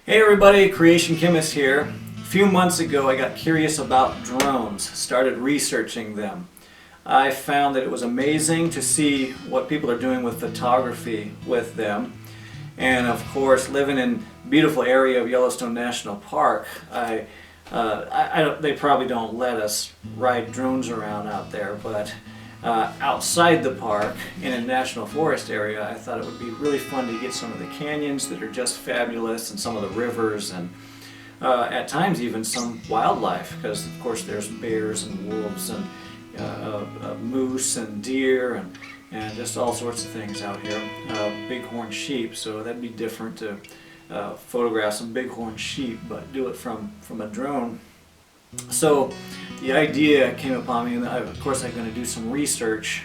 Hey everybody, Creation Chemist here. A few months ago I got curious about drones, started researching them. I found that it was amazing to see what people are doing with photography with them. And of course, living in the beautiful area of Yellowstone National Park, they probably don't let us ride drones around out there, but outside the park in a national forest area, I thought it would be really fun to get some of the canyons that are just fabulous and some of the rivers and at times even some wildlife, because of course there's bears and wolves and moose and deer and just all sorts of things out here. Bighorn sheep, so that'd be different to photograph some bighorn sheep, but do it from a drone. So the idea came upon me, and of course I'm going to do some research.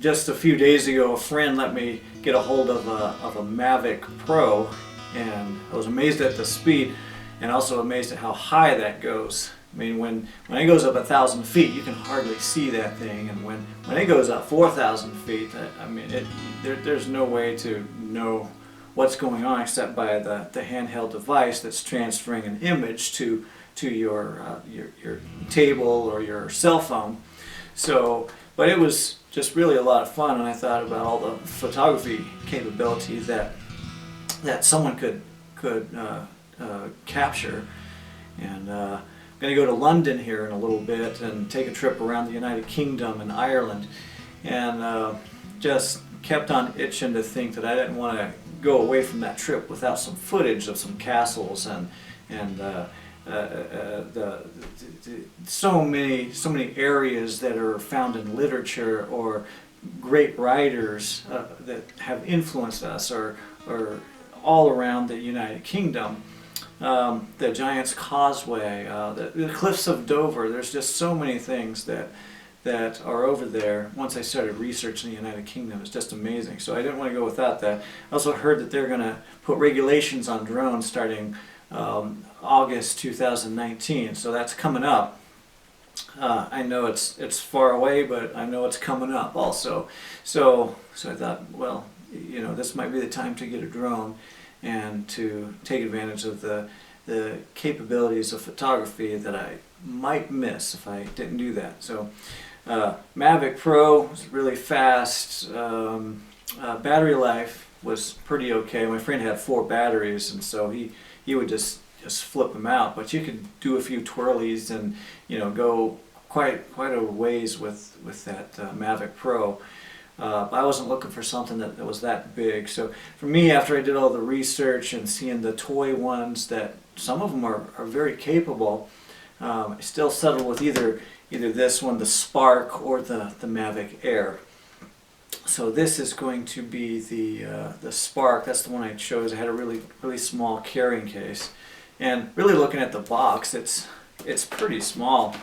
Just a few days ago, a friend let me get a hold of a Mavic Pro, and I was amazed at the speed and also amazed at how high that goes. I mean, when it goes up 1,000 feet, you can hardly see that thing, and when it goes up 4,000 feet, I mean, there's no way to know what's going on except by the handheld device that's transferring an image to your table or your cell phone. So, but it was just really a lot of fun, and I thought about all the photography capabilities that someone could capture. And I'm going to go to London here in a little bit and take a trip around the United Kingdom and Ireland, and just kept on itching to think that I didn't want to go away from that trip without some footage of some castles and so many areas that are found in literature or great writers that have influenced us or all around the United Kingdom. The Giant's Causeway, the Cliffs of Dover. There's just so many things that are over there. Once I started researching the United Kingdom, it's just amazing. So I didn't want to go without that. I also heard that they're going to put regulations on drones starting August 2019. So that's coming up. I know it's far away, but I know it's coming up also. So I thought, well, you know, this might be the time to get a drone and to take advantage of the capabilities of photography that I might miss if I didn't do that. So Mavic Pro was really fast. Battery life was pretty okay. My friend had 4 batteries, and so he would just flip them out. But you could do a few twirlies and, you know, go quite a ways with that Mavic Pro. I wasn't looking for something that was that big. So for me, after I did all the research and seeing the toy ones, that some of them are very capable, I still settled with either this one, the Spark, or the Mavic Air. So this is going to be the Spark. That's the one I chose. I had a really small carrying case, and really looking at the box, it's pretty small,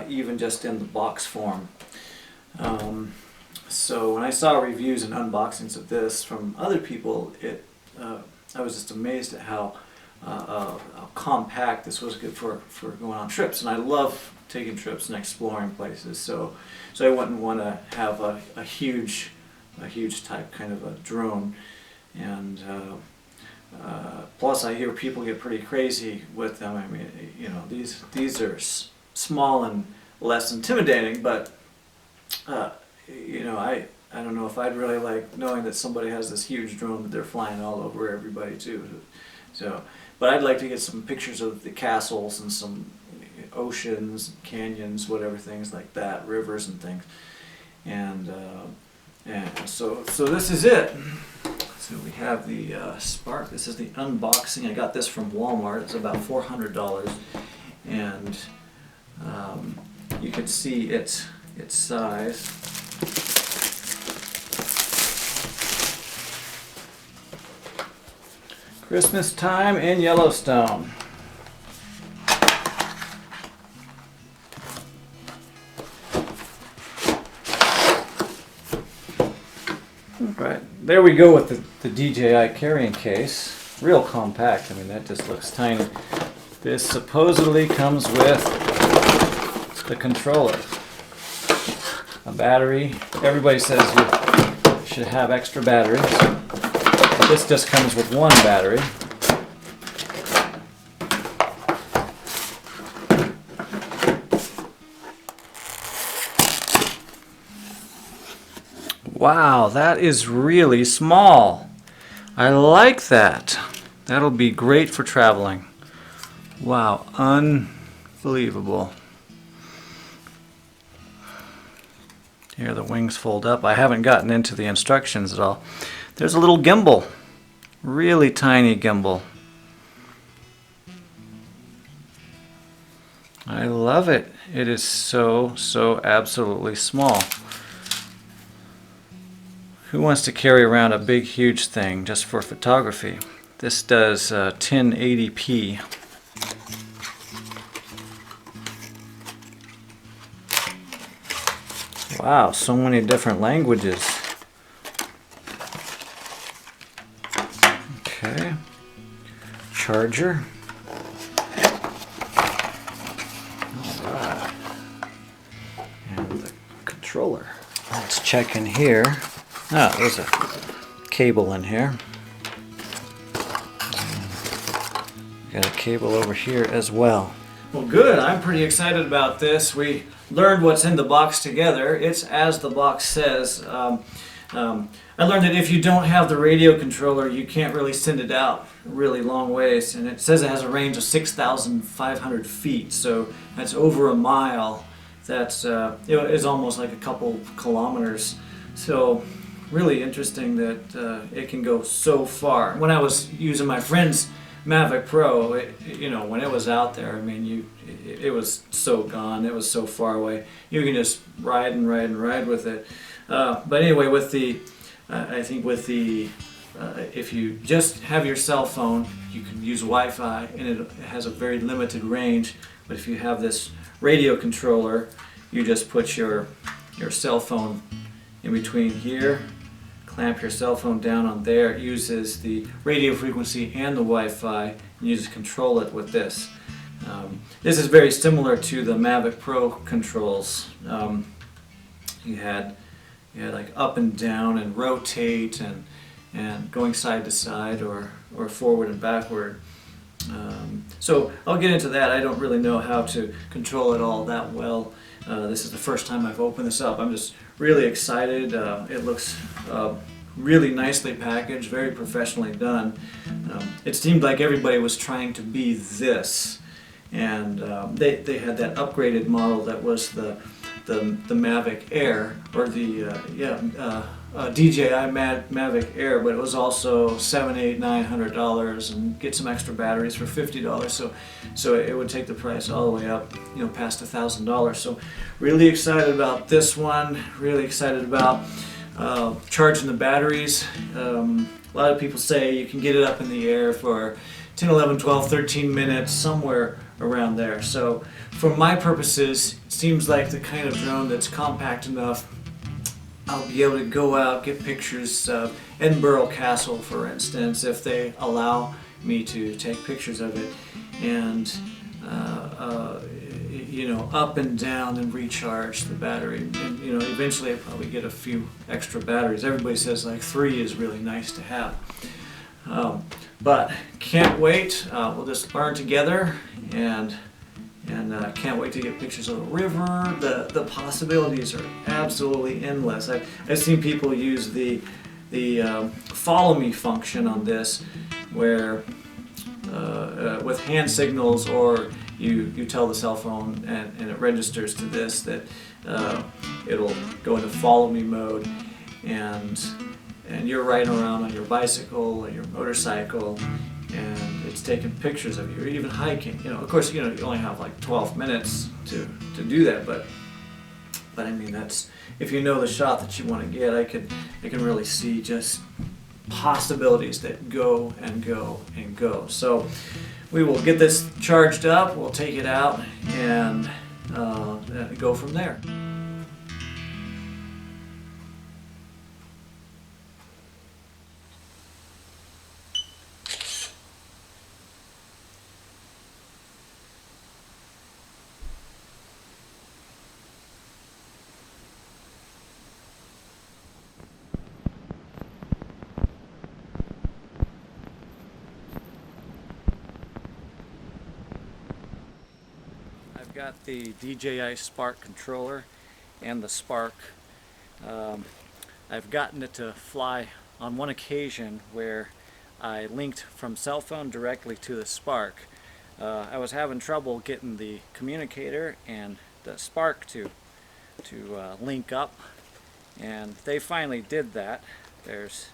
even just in the box form. So when I saw reviews and unboxings of this from other people, I was just amazed at how compact this was. Good for going on trips, and I love taking trips and exploring places. So I wouldn't want to have a huge type kind of a drone, and plus I hear people get pretty crazy with them. I mean, you know, these are small and less intimidating, but you know, I don't know if I'd really like knowing that somebody has this huge drone that they're flying all over everybody too. So, but I'd like to get some pictures of the castles and some oceans, canyons, whatever, things like that, rivers and things. And so this is it. So we have the Spark. This is the unboxing. I got this from Walmart. It's about $400, and you can see its size. Christmas time in Yellowstone. Right, there we go with the DJI carrying case. Real compact. I mean, that just looks tiny. This supposedly comes with the controller, a battery. Everybody says you should have extra batteries. This just comes with one battery. Wow, that is really small. I like that. That'll be great for traveling. Wow, unbelievable. Here the wings fold up. I haven't gotten into the instructions at all. There's a little gimbal. Really tiny gimbal. I love it. It is so absolutely small. Who wants to carry around a big huge thing just for photography? This does 1080p. Wow, so many different languages. Okay. Charger. Alright. And the controller. Let's check in here. Oh, there's a cable in here. Got a cable over here as well. Well, good. I'm pretty excited about this. We learned what's in the box together. It's as the box says. I learned that if you don't have the radio controller, you can't really send it out really long ways. And it says it has a range of 6,500 feet, so that's over a mile. That's is almost like a couple kilometers. So really interesting that it can go so far. When I was using my friend's Mavic Pro, when it was out there, I mean, it was so gone. It was so far away. You can just ride and ride and ride with it. But anyway, with the, I think with the, if you just have your cell phone, you can use Wi-Fi, and it has a very limited range. But if you have this radio controller, you just put your cell phone in between here, clamp your cell phone down on there. It uses the radio frequency and the Wi-Fi, and you just control it with this. This is very similar to the Mavic Pro controls. You had like up and down and rotate and going side to side or forward and backward. So I'll get into that. I don't really know how to control it all that well. This is the first time I've opened this up. I'm just really excited. It looks really nicely packaged, very professionally done. It seemed like everybody was trying to be this, and they had that upgraded model that was the Mavic Air, or the DJI Mavic Air, but it was also $700, $800, $900, and get some extra batteries for $50. So it would take the price all the way up, past $1,000. So really excited about this one. Really excited about charging the batteries. A lot of people say you can get it up in the air for 10, 11, 12, 13 minutes, somewhere around there. So for my purposes, it seems like the kind of drone that's compact enough. I'll be able to go out, get pictures of Edinburgh Castle, for instance, if they allow me to take pictures of it, and up and down and recharge the battery. And eventually I'll probably get a few extra batteries. Everybody says like 3 is really nice to have. But can't wait. We'll just learn together, and can't wait to get pictures of the river. The possibilities are absolutely endless. I've seen people use the follow me function on this, where with hand signals, or you tell the cell phone and it registers to this that it'll go into follow me mode, and you're riding around on your bicycle or your motorcycle, and it's taking pictures of you, or even hiking. Of course, you only have like 12 minutes to do that, but I mean, that's, if you know the shot that you want to get, I can really see just possibilities that go and go and go. So we will get this charged up, we'll take it out, and go from there. got the DJI Spark controller and the Spark. I've gotten it to fly on one occasion where I linked from cell phone directly to the Spark. I was having trouble getting the communicator and the Spark to link up, and they finally did that. There's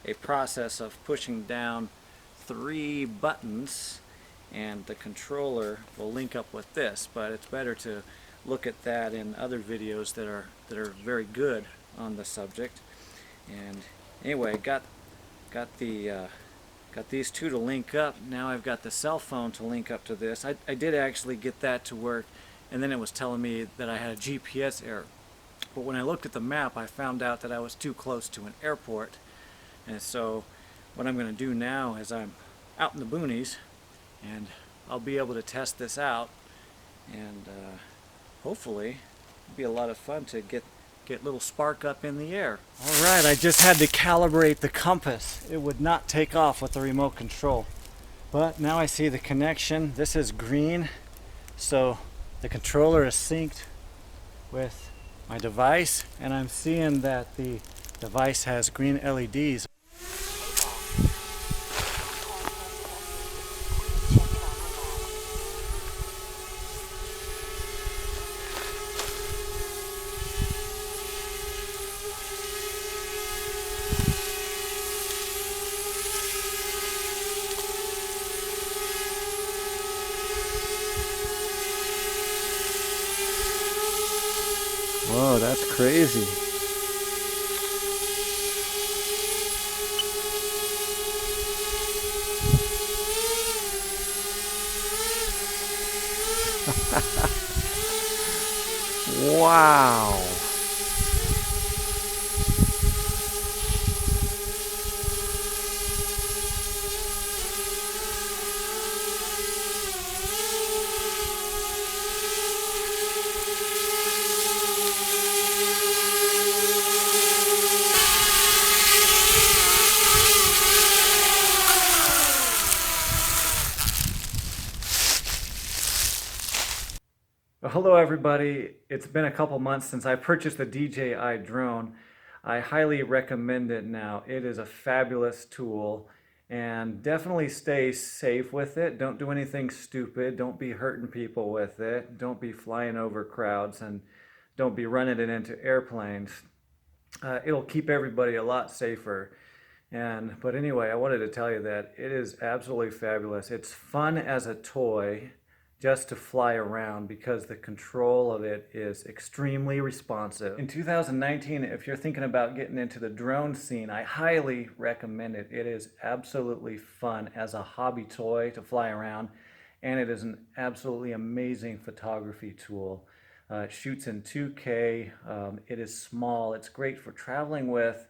a process of pushing down 3 buttons and the controller will link up with this, but it's better to look at that in other videos that are very good on the subject. And anyway, got these two to link up. Now I've got the cell phone to link up to this. I did actually get that to work, and then it was telling me that I had a GPS error. But when I looked at the map, I found out that I was too close to an airport. And so what I'm going to do now is I'm out in the boonies, and I'll be able to test this out, and hopefully it'll be a lot of fun to get little Spark up in the air. Alright, I just had to calibrate the compass. It would not take off with the remote control. But now I see the connection. This is green, so the controller is synced with my device, and I'm seeing that the device has green LEDs. Whoa, that's crazy. Wow. Well, hello everybody. It's been a couple months since I purchased the DJI drone. I highly recommend it now. It is a fabulous tool, and definitely stay safe with it. Don't do anything stupid. Don't be hurting people with it. Don't be flying over crowds, and don't be running it into airplanes. It'll keep everybody a lot safer. But anyway, I wanted to tell you that it is absolutely fabulous. It's fun as a toy just to fly around because the control of it is extremely responsive. In 2019, if you're thinking about getting into the drone scene, I highly recommend it. It is absolutely fun as a hobby toy to fly around, and it is an absolutely amazing photography tool. It shoots in 2K, it is small, it's great for traveling with.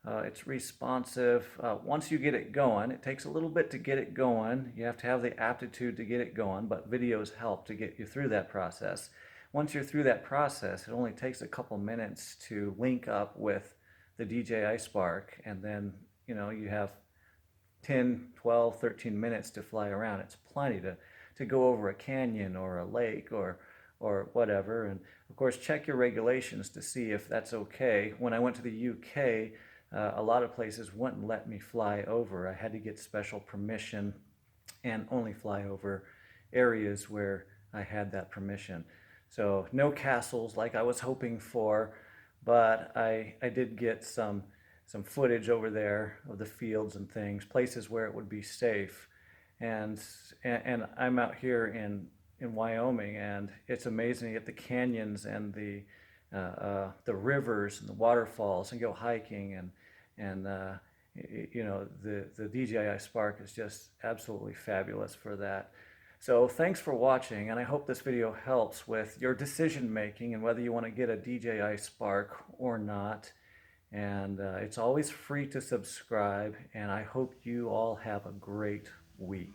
It's responsive. Once you get it going, it takes a little bit to get it going. You have to have the aptitude to get it going, but videos help to get you through that process. Once you're through that process, it only takes a couple minutes to link up with the DJI Spark, and then you have 10, 12, 13 minutes to fly around. It's plenty to go over a canyon or a lake or whatever. And of course, check your regulations to see if that's okay. When I went to the UK, a lot of places wouldn't let me fly over. I had to get special permission and only fly over areas where I had that permission. So no castles like I was hoping for, but I did get some footage over there of the fields and things, places where it would be safe. And I'm out here in Wyoming, and it's amazing to get the canyons and the rivers and the waterfalls and go hiking, and the DJI Spark is just absolutely fabulous for that. So thanks for watching, and I hope this video helps with your decision making and whether you want to get a DJI Spark or not. And it's always free to subscribe, and I hope you all have a great week.